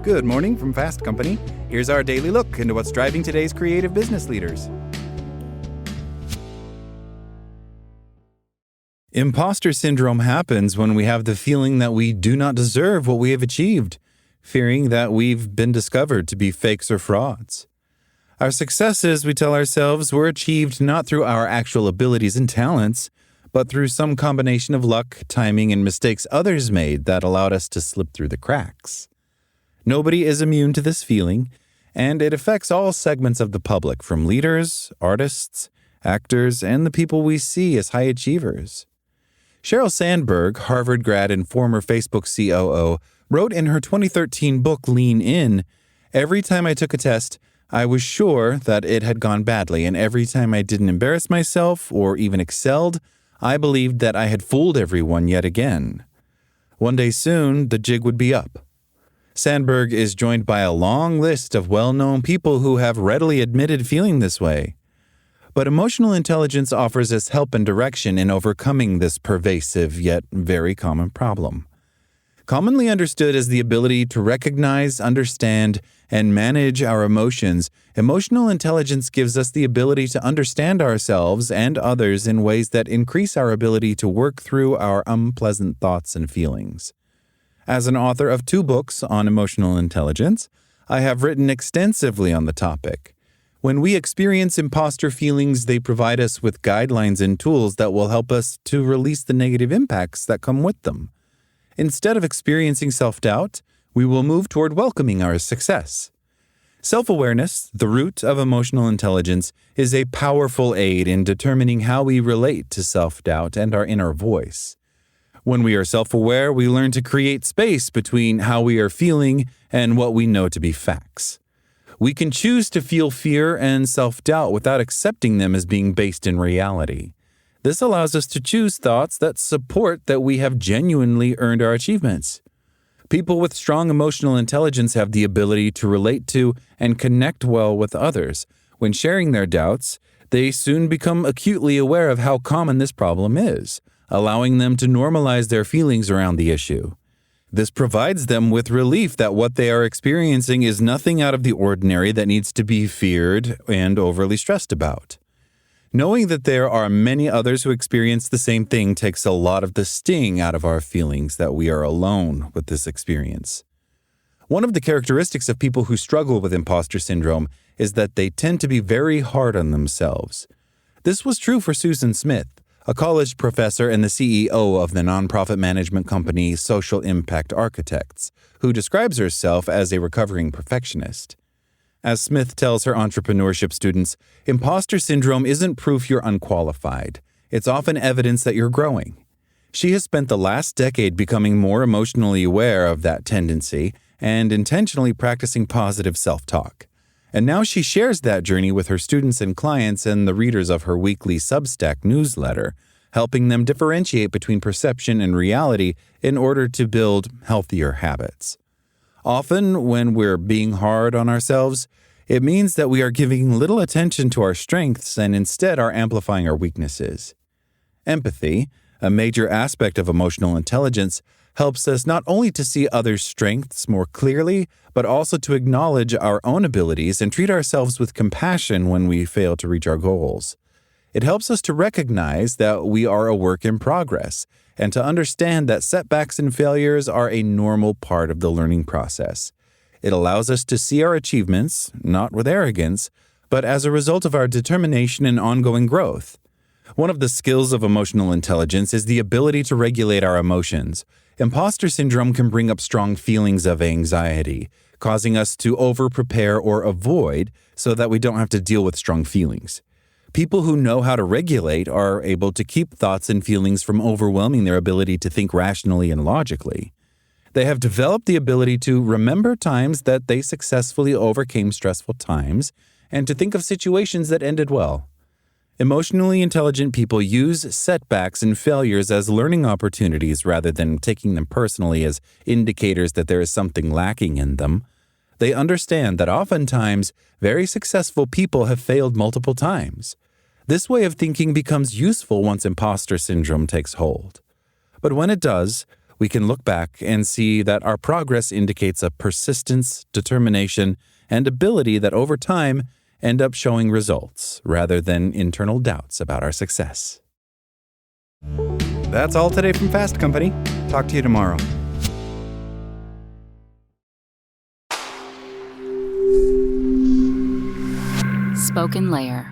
Good morning from Fast Company. Here's our daily look into what's driving today's creative business leaders. Imposter syndrome happens when we have the feeling that we do not deserve what we have achieved, fearing that we've been discovered to be fakes or frauds. Our successes, we tell ourselves, were achieved not through our actual abilities and talents, but through some combination of luck, timing, and mistakes others made that allowed us to slip through the cracks. Nobody is immune to this feeling, and it affects all segments of the public, from leaders, artists, actors, and the people we see as high achievers. Sheryl Sandberg, Harvard grad and former Facebook COO, wrote in her 2013 book Lean In, "Every time I took a test, I was sure that it had gone badly, and every time I didn't embarrass myself or even excelled, I believed that I had fooled everyone yet again. One day soon, the jig would be up." Sandberg is joined by a long list of well-known people who have readily admitted feeling this way. But emotional intelligence offers us help and direction in overcoming this pervasive yet very common problem. Commonly understood as the ability to recognize, understand, and manage our emotions, emotional intelligence gives us the ability to understand ourselves and others in ways that increase our ability to work through our unpleasant thoughts and feelings. As an author of 2 books on emotional intelligence, I have written extensively on the topic. When we experience imposter feelings, they provide us with guidelines and tools that will help us to release the negative impacts that come with them. Instead of experiencing self-doubt, we will move toward welcoming our success. Self-awareness, the root of emotional intelligence, is a powerful aid in determining how we relate to self-doubt and our inner voice. When we are self-aware, we learn to create space between how we are feeling and what we know to be facts. We can choose to feel fear and self-doubt without accepting them as being based in reality. This allows us to choose thoughts that support that we have genuinely earned our achievements. People with strong emotional intelligence have the ability to relate to and connect well with others. When sharing their doubts, they soon become acutely aware of how common this problem is, allowing them to normalize their feelings around the issue. This provides them with relief that what they are experiencing is nothing out of the ordinary that needs to be feared and overly stressed about. Knowing that there are many others who experience the same thing takes a lot of the sting out of our feelings that we are alone with this experience. One of the characteristics of people who struggle with imposter syndrome is that they tend to be very hard on themselves. This was true for Susan Smith, a college professor and the CEO of the nonprofit management company Social Impact Architects, who describes herself as a recovering perfectionist. As Smith tells her entrepreneurship students, imposter syndrome isn't proof you're unqualified. It's often evidence that you're growing. She has spent the last decade becoming more emotionally aware of that tendency and intentionally practicing positive self-talk. And now she shares that journey with her students and clients and the readers of her weekly Substack newsletter, helping them differentiate between perception and reality in order to build healthier habits. Often, when we're being hard on ourselves, it means that we are giving little attention to our strengths and instead are amplifying our weaknesses. Empathy, a major aspect of emotional intelligence, helps us not only to see others' strengths more clearly, but also to acknowledge our own abilities and treat ourselves with compassion when we fail to reach our goals. It helps us to recognize that we are a work in progress and to understand that setbacks and failures are a normal part of the learning process. It allows us to see our achievements, not with arrogance, but as a result of our determination and ongoing growth. One of the skills of emotional intelligence is the ability to regulate our emotions. Imposter syndrome can bring up strong feelings of anxiety, causing us to over-prepare or avoid so that we don't have to deal with strong feelings. People who know how to regulate are able to keep thoughts and feelings from overwhelming their ability to think rationally and logically. They have developed the ability to remember times that they successfully overcame stressful times and to think of situations that ended well. Emotionally intelligent people use setbacks and failures as learning opportunities rather than taking them personally as indicators that there is something lacking in them. They understand that oftentimes very successful people have failed multiple times. This way of thinking becomes useful once imposter syndrome takes hold. But when it does, We can look back and see that our progress indicates a persistence, determination, and ability that over time end up showing results rather than internal doubts about our success. That's all today from Fast Company. Talk to you tomorrow. Spoken Layer.